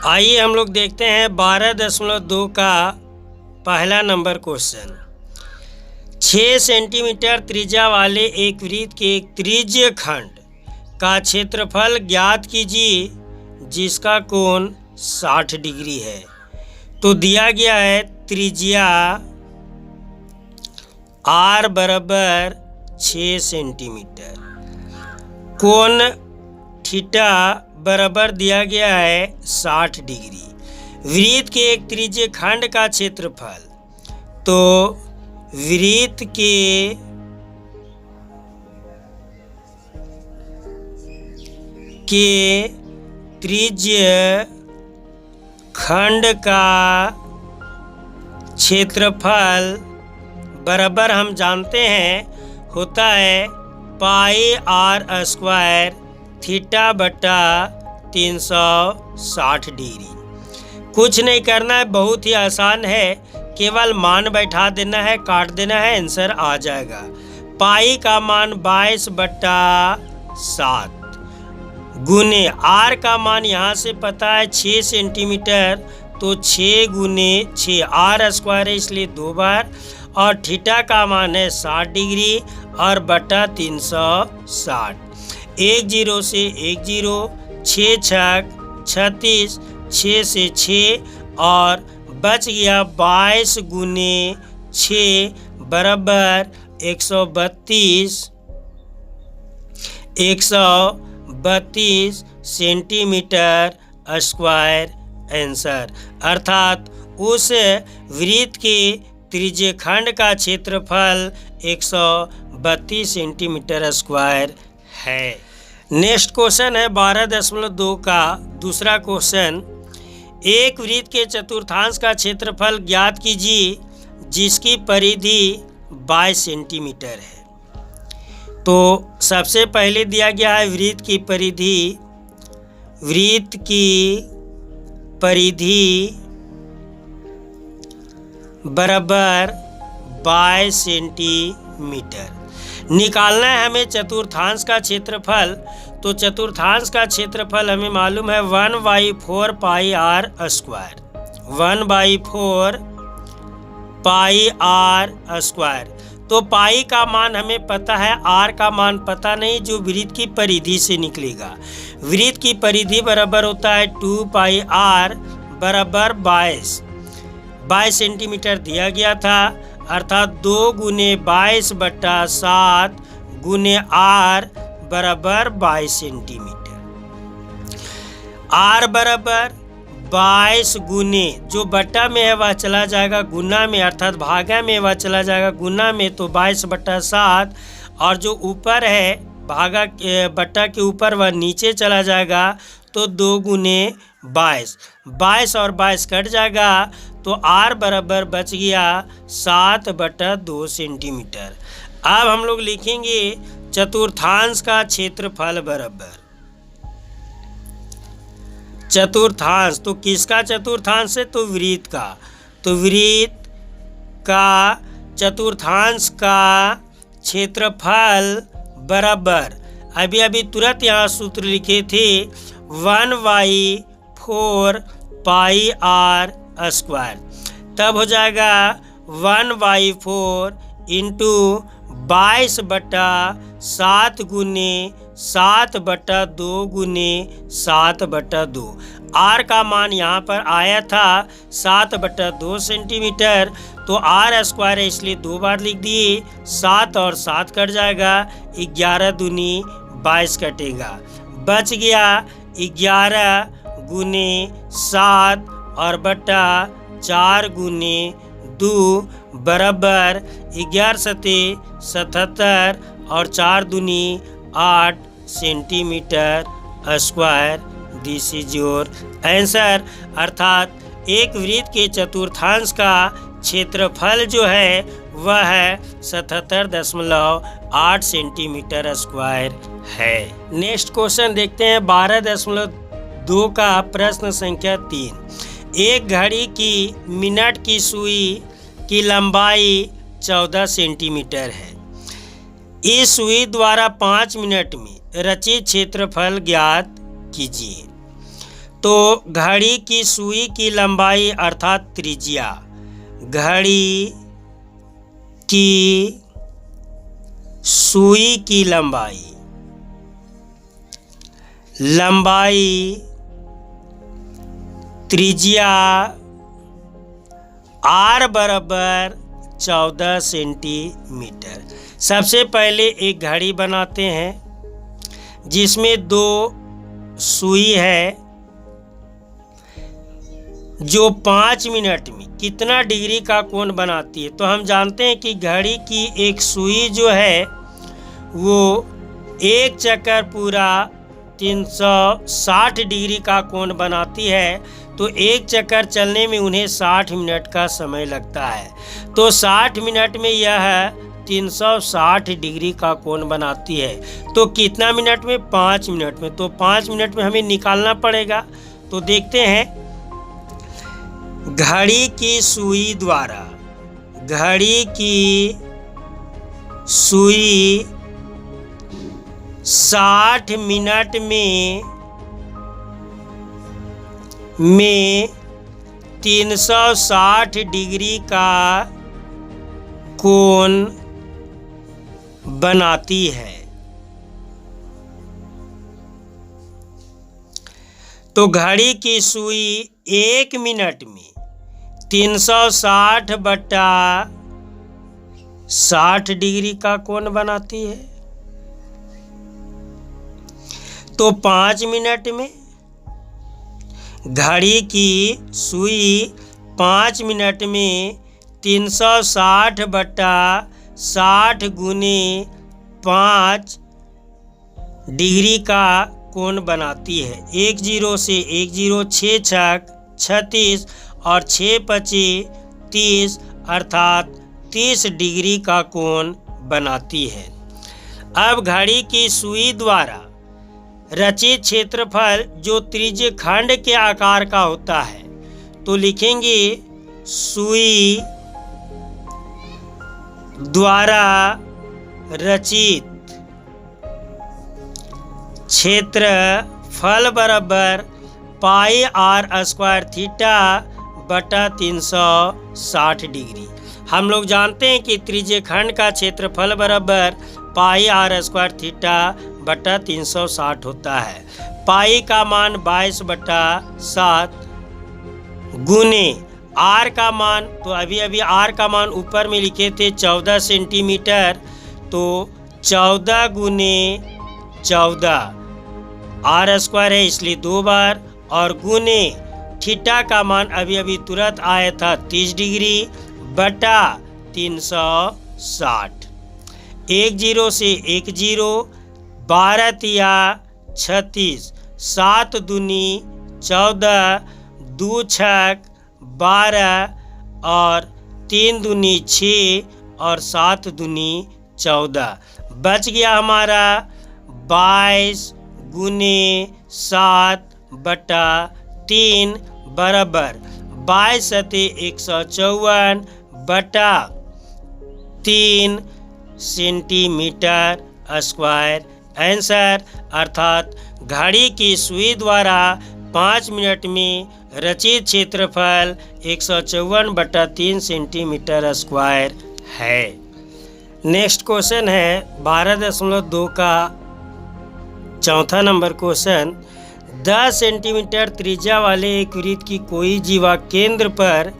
आइए हम लोग देखते हैं 12.2 का पहला नंबर क्वेश्चन। 6 सेंटीमीटर त्रिज्या वाले एक वृत्त के एक त्रिज्य खंड का क्षेत्रफल ज्ञात कीजिए जिसका कोण 60 डिग्री है। तो दिया गया है त्रिज्या r बराबर 6 सेंटीमीटर, कोण थीटा बराबर दिया गया है 60 डिग्री। वृत्त के एक त्रिज्य खंड का क्षेत्रफल, तो वृत्त के त्रिज्य खंड का क्षेत्रफल बराबर हम जानते हैं होता है पाई r स्क्वायर थीटा बटा 360 डिग्री। कुछ नहीं करना है, बहुत ही आसान है, केवल मान बैठा देना है, काट देना है, आंसर आ जाएगा। पाई का मान 22/7 गुने r का मान यहाँ से पता है 6 सेंटीमीटर, तो 6 गुने 6 r स्क्वायर है इसलिए 2 बार, और थीटा का मान है 60 डिग्री और बटा 360। 1 0 से 1 0, 6 छक 36, 6 से 6 और बच गया 22 गुने 6 बराबर 132 सेंटीमीटर स्क्वायर आंसर। अर्थात उस वृत्त के त्रिज्य खंड का क्षेत्रफल 132 सेंटीमीटर स्क्वायर है। नेक्स्ट क्वेश्चन है 12.2 का दूसरा क्वेश्चन। एक वृत्त के चतुर्थांश का क्षेत्रफल ज्ञात कीजिए जिसकी परिधि 22 सेंटीमीटर है। तो सबसे पहले दिया गया है वृत्त की परिधि बराबर 22 सेंटीमीटर। निकालना है हमें चतुर्थांश का क्षेत्रफल। तो चतुर्थांश का क्षेत्रफल हमें मालूम है 1/4 पाई r स्क्वायर, 1/4 पाई r स्क्वायर। तो पाई का मान हमें पता है, r का मान पता नहीं, जो वृत्त की परिधि से निकलेगा। वृत्त की परिधि बराबर होता है 2 पाई r बराबर 22 सेंटीमीटर दिया गया था, अर्थात 2 गुने 22/7 गुने r बराबर 22 सेंटीमीटर। r बराबर 22 गुने, जो बट्टा में है वह चला जाएगा गुना में, अर्थात भागा में वह चला जाएगा गुना में, तो 22/7, और जो ऊपर है भागा बट्टा के ऊपर वह नीचे चला जाएगा, तो 2 गुने 22 और 22 कट जाएगा, तो r बराबर बच गया 7/2 सेंटीमीटर। अब हम लोग लिखेंगे चतुर्थांश का क्षेत्रफल बराबर चतुर्थांश। तो किसका चतुर्थांश है? तो वृत्त का। तो वृत्त का चतुर्थांश का क्षेत्रफल बराबर, अभी तुरंत यहाँ सूत्र लिखे थे 1/4 पाई r स्क्वायर, तब हो जाएगा 1/4 इंटू 22/7 गुने 7/2 गुने 7/2। r का मान यहाँ पर आया था 7/2 सेंटीमीटर, तो r स्क्वायर है इसलिए 2 बार लिख दिए, 7 और 7 कट जाएगा, 11 दूनी 22 कटेगा, बच गया 11 गुने 7 और बटा 4 गुने 2 बराबर 11 सते 77 और 4 दूनी 8 centimetre square. This is your answer. अर्थात एक वृत्त के चतुर्थांश का क्षेत्रफल जो है वह है 77.8 सेंटीमीटर स्क्वायर है। नेक्स्ट क्वेश्चन देखते हैं 12.2 का प्रश्न संख्या 3। एक घड़ी की मिनट की सुई की लंबाई 14 सेंटीमीटर है। इस सुई द्वारा 5 मिनट में रचित क्षेत्रफल ज्ञात कीजिए। तो घड़ी की सुई की लंबाई अर्थात त्रिज्या, घड़ी की सुई की लंबाई त्रिज्या r बराबर 14 सेंटीमीटर। सबसे पहले एक घड़ी बनाते हैं जिसमें दो सुई है जो 5 मिनट में कितना डिग्री का कोण बनाती है। तो हम जानते हैं कि घड़ी की एक सुई जो है वो एक चक्कर पूरा 360 डिग्री का कोण बनाती है। तो एक चक्कर चलने में उन्हें 60 मिनट का समय लगता है। तो 60 मिनट में यह 360 डिग्री का कोण बनाती है। तो कितना मिनट में? 5 मिनट में। तो 5 मिनट में हमें निकालना पड़ेगा। तो देखते हैं, घड़ी की सुई द्वारा, घड़ी की सुई 60 मिनट में 360 डिग्री का कोण बनाती है। तो घड़ी की सुई 1 मिनट में 360 बटा 60 डिग्री का कोण बनाती है। तो 5 मिनट में घड़ी की सुई 5 मिनट में 360 बटा 60 गुने 5 डिग्री का कोण बनाती है। 1 0 से 1 0, 6 छक 36 और 6 पचे 30 अर्थात 30 डिग्री का कोण बनाती है। अब घड़ी की सुई द्वारा रचित क्षेत्रफल जो त्रिज्य खंड के आकार का होता है, तो लिखेंगे सुई द्वारा रचित क्षेत्रफल बराबर पाई r स्क्वायर थीटा बटा 360 डिग्री। हम लोग जानते हैं कि त्रिज्य खंड का क्षेत्रफल बराबर पाई r स्क्वायर थीटा बटा 360 होता है। पाई का मान 22 बटा 7 गुने r का मान, तो अभी r का मान ऊपर में लिखे थे 14 सेंटीमीटर, तो 14 गुने 14 r स्क्वायर है इसलिए 2 बार, और गुने थीटा का मान अभी तुरंत आया था 30 डिग्री बटा 360। 1 0 से 1 0, 12 तिया 36, 7 दूनी 14, 2 छक 12 और 3 दूनी 6 और 7 दूनी 14। बच गया हमारा 22 गुने 7 बटा 3 बराबर 22 सते 154 बटा 3 सेंटीमीटर स्क्वायर आंसर। अर्थात घड़ी की सुई द्वारा 5 मिनट में रचित क्षेत्रफल 154 बटा 3 सेंटीमीटर स्क्वायर है। नेक्स्ट क्वेश्चन है 12.2 का चौथा नंबर क्वेश्चन। 10 सेंटीमीटर त्रिज्या वाले एक वृत्त की कोई जीवा केंद्र पर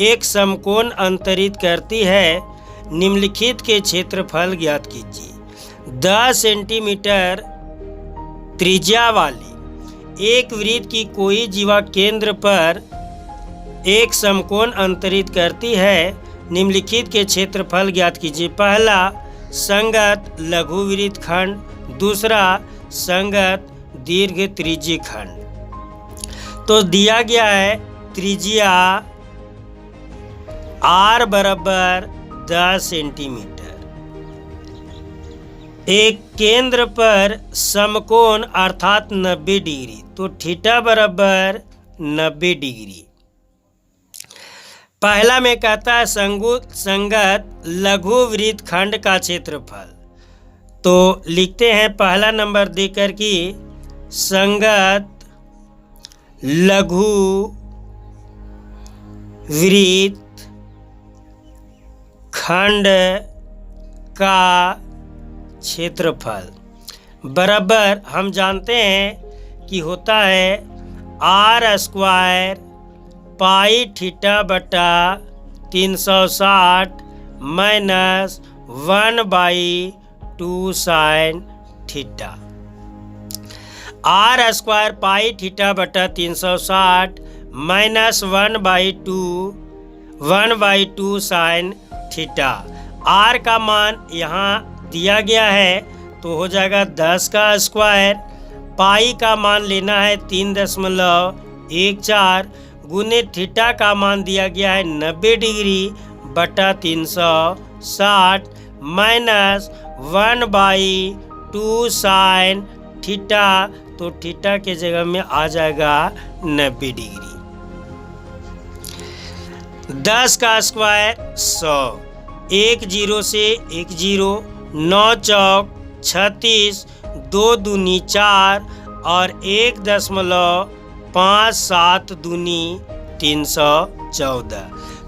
एक समकोण अंतरित करती है, निम्नलिखित के क्षेत्रफल ज्ञात कीजिए। 10 सेंटीमीटर त्रिज्या वाली एक वृत्त की कोई जीवा केंद्र पर एक समकोण अंतरित करती है, निम्नलिखित के क्षेत्रफल ज्ञात कीजिए। पहला संगत लघु वृत्त खंड, दूसरा संगत दीर्घ त्रिज्यी खंड। तो दिया गया है त्रिज्या r बराबर 10 सेंटीमीटर, एक केंद्र पर समकोण अर्थात 90 डिग्री, तो थीटा बराबर 90 डिग्री। पहला में कहता है संगत लघु वृत्त खंड का क्षेत्रफल, तो लिखते हैं पहला नंबर देकर कि संगत लघु वृत्त खंड का क्षेत्रफल बराबर हम जानते हैं कि होता है आर स्क्वायर पाई थीटा बटा 360 minus 1/2 sine theta. R square pi theta बटा 360 माइनस 1/2 साइन थीटा। आर का मान यहाँ दिया गया है तो हो जाएगा 10 का स्क्वायर। पाई का मान लेना है 3.14 गुने थीटा का मान दिया गया है 90 डिग्री बटा 360 माइनस 1/2 साइन थीटा। तो थीटा के जगह में आ जाएगा 90 डिग्री। 10 का स्क्वायर 100, 1 0 से 1 0, 9 चौक 36, 2 दूनी 4 और 1.57 दूनी 314।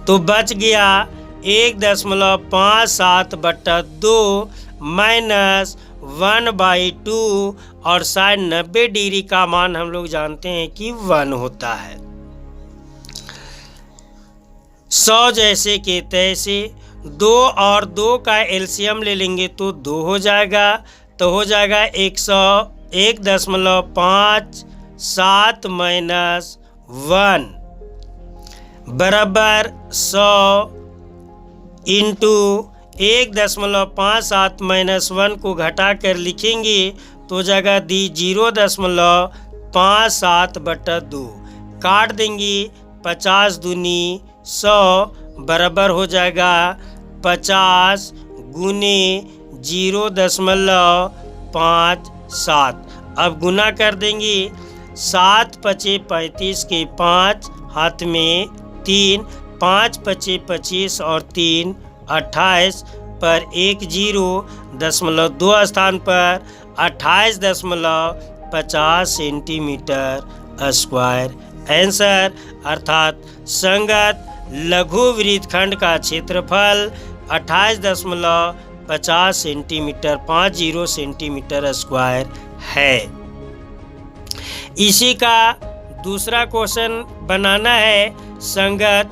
तो बच गया 1.57 बटा 2 माइनस 1/2 और साइन 90 डिग्री का मान हम लोग जानते हैं कि 1 होता है। 100 जैसे के तैसे 2 और 2 का एलसीएम ले लेंगे तो 2 हो जाएगा। तो हो जाएगा 101.57 माइनस 1 बराबर 100 इंटू 1.57 माइनस 1 को घटा कर लिखेंगे तो जगह दी 0.57 बटा 2 काट देंगे 50 दूनी 100 बराबर हो जाएगा 50 गुने 0.57। अब गुना कर देंगे 7 पचे 35 के 5 हाथ में 3, 5 पचे 25 और 3 28 पर 10.2 स्थान पर 28.50 सेंटीमीटर स्क्वायर आंसर अर्थात संगत लघु वृत्तखंड का क्षेत्रफल 28.50 सेंटीमीटर 50 सेंटीमीटर स्क्वायर है। इसी का दूसरा क्वेश्चन बनाना है संगत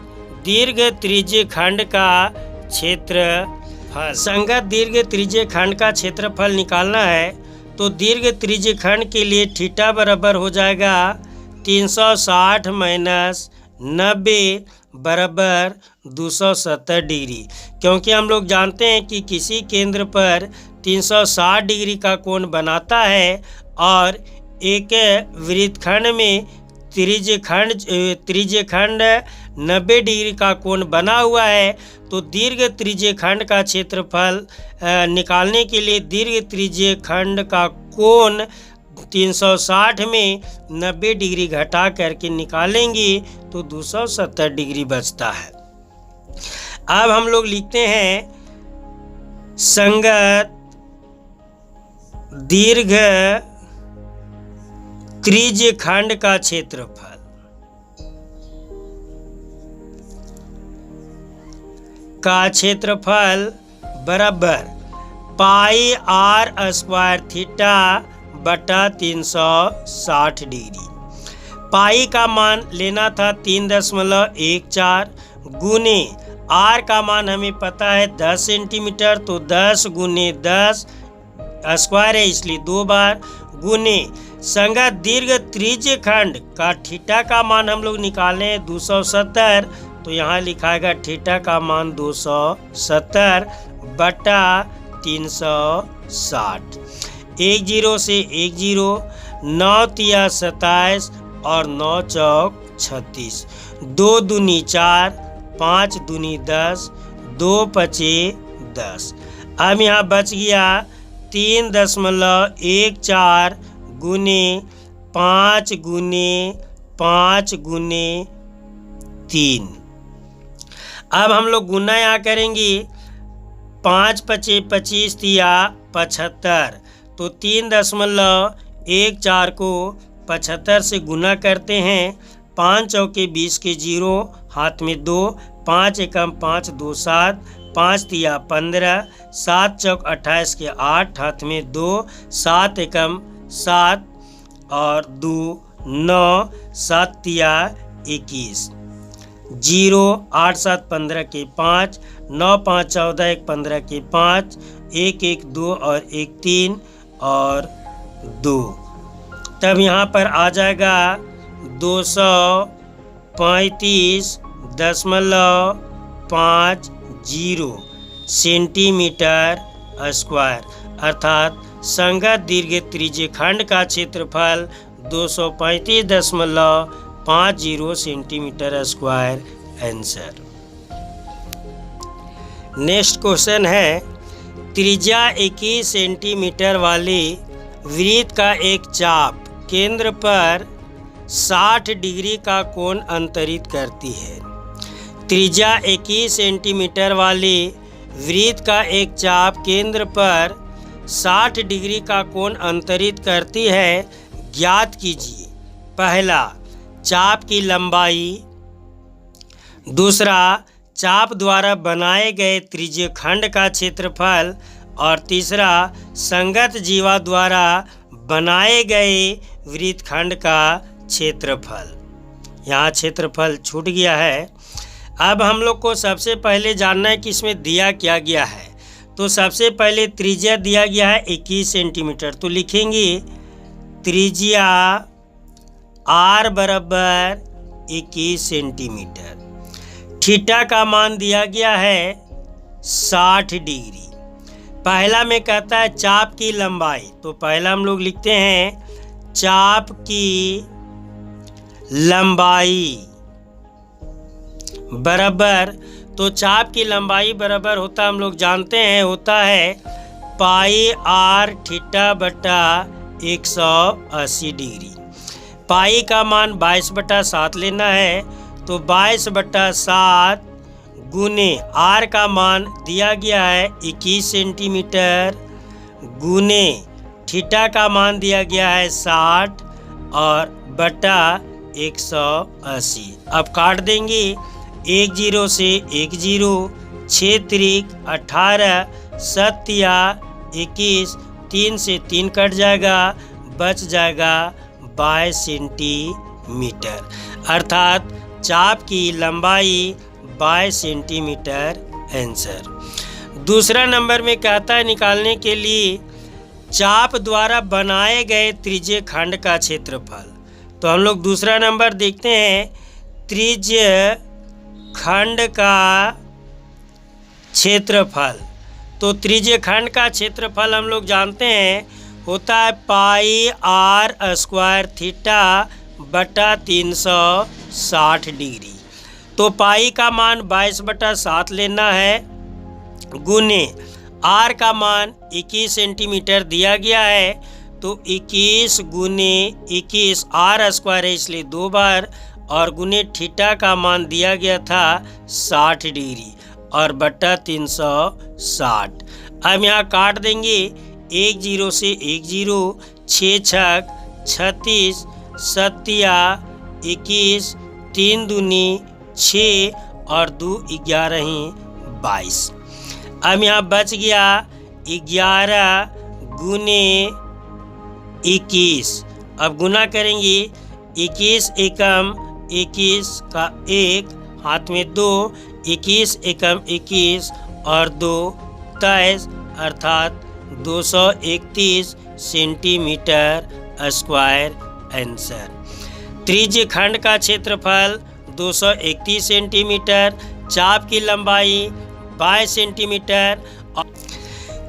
दीर्घ त्रिज्य खंड का क्षेत्रफल। संगत दीर्घ त्रिज्य खंड का क्षेत्रफल निकालना है तो दीर्घ त्रिज्य खंड के लिए थीटा बराबर हो जाएगा 360 माइनस 90 बराबर 270 डिग्री। क्योंकि हम लोग जानते हैं कि किसी केंद्र पर 360 डिग्री का कोण बनाता है और एक वृत्तखंड में त्रिज्य खंड 90 डिग्री का कोण बना हुआ है। तो दीर्घ त्रिज्य खंड का क्षेत्रफल निकालने के लिए दीर्घ त्रिज्य खंड का कोण 360 में 90 डिग्री घटा करके निकालेंगे तो 270 डिग्री बचता है। अब हम लोग लिखते हैं संगत दीर्घ त्रिज्य खंड का क्षेत्रफल बराबर पाई आर स्क्वायर थीटा बटा 360 डिग्री। पाई का मान लेना था 3.14 गुने आर का मान हमें पता है 10 सेंटीमीटर तो 10 गुने 10 स्क्वायर है इसलिए 2 बार गुने संगत दीर्घ त्रिज्य खंड का थीटा का मान हम लोग निकाले 270 तो यहाँ लिखाएगा थीटा का मान 270 बटा 360। 1 0 से 1 0, 9 तिया 27 और 9 चौक 36, 2 दूनी 4, 5 दूनी 10, 2 पचे 10। अब यहाँ बच गया 3.14 गुने 5 गुने 5 गुने 3। अब हम लोग गुना यहाँ करेंगे 5 पचे 25 तिया 75 तो 3.14 को 75 से गुना करते हैं। 5 चौके 20 के 0, हाथ में 2, 5 एकम 5 2 7, 5 तिया 15, 7 चौक 28 के 8, हाथ में 2, 7 एकम 7 और 2 9, 7 तिया 21, 0 8 7 15 के 5, 9 5 14 1 15 के 5, 1 1 2 और 1 3 और 2। तब यहाँ पर आ जाएगा 235.50 सेंटीमीटर स्क्वायर, अर्थात संगत दीर्घ त्रिज्य खंड का क्षेत्रफल 235.50 centimetre square answer. Next question है, त्रिज्या 21 सेंटीमीटर वाले वृत्त का एक चाप केंद्र पर 60 डिग्री का कोण अंतरित करती है। त्रिज्या 21 सेंटीमीटर वाले वृत्त का एक चाप केंद्र पर 60 डिग्री का कोण अंतरित करती है, ज्ञात कीजिए। पहला, चाप की लंबाई। दूसरा, चाप द्वारा बनाए गए त्रिज्य खंड का क्षेत्रफल। और तीसरा, संगत जीवा द्वारा बनाए गए वृत्तखंड का क्षेत्रफल। यहाँ क्षेत्रफल छूट गया है। अब हम लोग को सबसे पहले जानना है कि इसमें दिया क्या गया है। तो सबसे पहले त्रिज्या दिया गया है 21 सेंटीमीटर, तो लिखेंगे त्रिज्या r बराबर 21 सेंटीमीटर। थीटा का मान दिया गया है 60 डिग्री। पहला में कहता है चाप की लंबाई, तो पहला हम लोग लिखते हैं चाप की लंबाई बराबर, तो चाप की लंबाई बराबर होता हम लोग जानते हैं होता है पाई r थीटा बटा 180 डिग्री। पाई का मान 22/7 लेना है, तो 22/7 गुने r का मान दिया गया है 21 सेंटीमीटर गुने थीटा का मान दिया गया है 60 और बटा 180। अब काट देंगे 1 0 से 1 0, 6 त्रिक 18, 7 तिया 21, 3 से 3 कट जाएगा, बच जाएगा 22 सेंटीमीटर, अर्थात चाप की लंबाई 22 सेंटीमीटर आंसर। दूसरा नंबर में कहता है निकालने के लिए चाप द्वारा बनाए गए त्रिज्य खंड का क्षेत्रफल। तो हम लोग दूसरा नंबर देखते हैं, त्रिज्य खंड का क्षेत्रफल। तो त्रिज्य खंड का क्षेत्रफल हम लोग जानते हैं होता है पाई r स्क्वायर थीटा बटा 360 डिग्री। तो पाई का मान 22/7 लेना है गुने r का मान 21 सेंटीमीटर दिया गया है, तो 21 गुने 21 r स्क्वायर है इसलिए 2 बार, और गुने थीटा का मान दिया गया था 60 डिग्री और बटा 360। अब यहाँ काट देंगे 1 0 से 1 0, 6 छक 36, 7 तिया 21, 3 दूनी 6 और 2 11 22। अब यहाँ बच गया 11 गुने 21। अब गुना करेंगे 21 एकम 21 का 1, हाथ में 2, 21 एकम 21 और 2 23, अर्थात 231 सेंटीमीटर स्क्वायर आंसर। त्रिज्य खंड का क्षेत्रफल 231 सेंटीमीटर, चाप की लंबाई 22 सेंटीमीटर।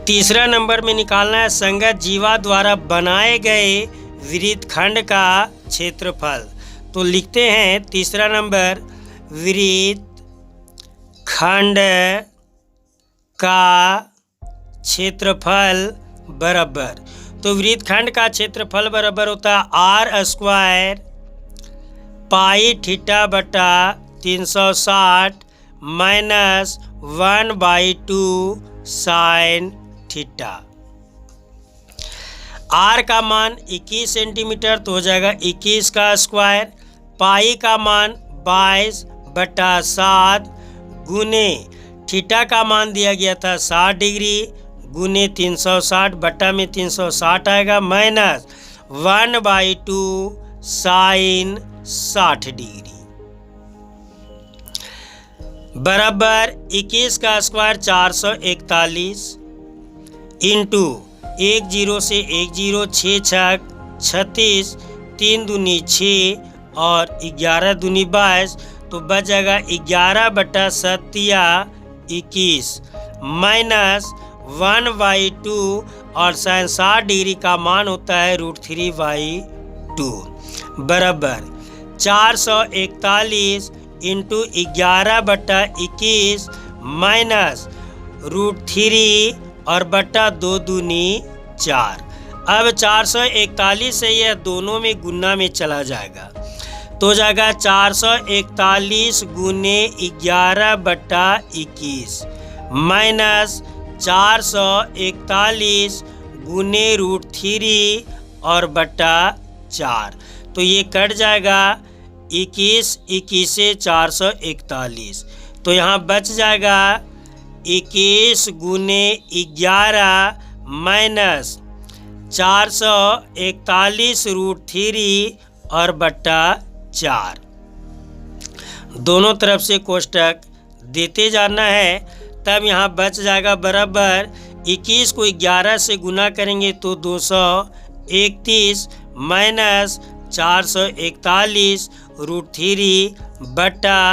तीसरा नंबर में निकालना है संगत जीवा द्वारा बनाए गए वृत्तखंड का क्षेत्रफल। तो लिखते हैं तीसरा नंबर वृत्तखंड का क्षेत्रफल बराबर, तो वृत्तखंड का क्षेत्रफल बराबर होता है r स्क्वायर पाई थीटा बटा 360 माइनस 1/2 साइन थीटा। आर का मान 21 सेंटीमीटर तो हो जाएगा 21 का स्क्वायर, पाई का मान 22/7 गुने थीटा का मान दिया गया था 60 डिग्री गुने 360 बटा में 360 आएगा माइनस 1/2 साइन 60 डिग्री बराबर 21 का स्क्वायर 441 इंटू 10 से 10 6 छक 36 3 दूनी 6 और 11 दूनी 22 तो बच जाएगा 11/7 21 माइनस 1/2 और साइन 60 डिग्री का मान होता है √3/2 बराबर 441 इंटू 11/21 माइनस √3 और बटा 2 दूनी 4। अब 441 से यह दोनों में गुना में चला जाएगा तो जाएगा 441 गुने 11/21 माइनस 441 गुने √3 और बटा 4 तो ये कट जाएगा 21 से 441 तो यहाँ बच जाएगा 21 गुने 11 माइनस 441 √3 और बटा 4 दोनों तरफ से कोष्टक देते जाना है। तब यहाँ बच जाएगा बराबर 21 को 11 से गुना करेंगे तो 231 माइनस 441 √3 बटा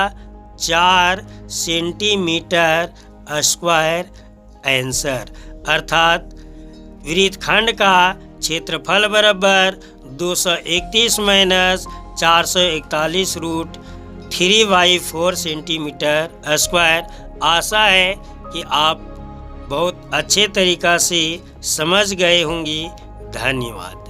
4 सेंटीमीटर स्क्वायर आंसर अर्थात वृत्तखंड का क्षेत्रफल बराबर 231 माइनस 441 √3/4 सेंटीमीटर स्क्वायर। आशा है कि आप बहुत अच्छे तरीक़ा से समझ गए होंगे। धन्यवाद।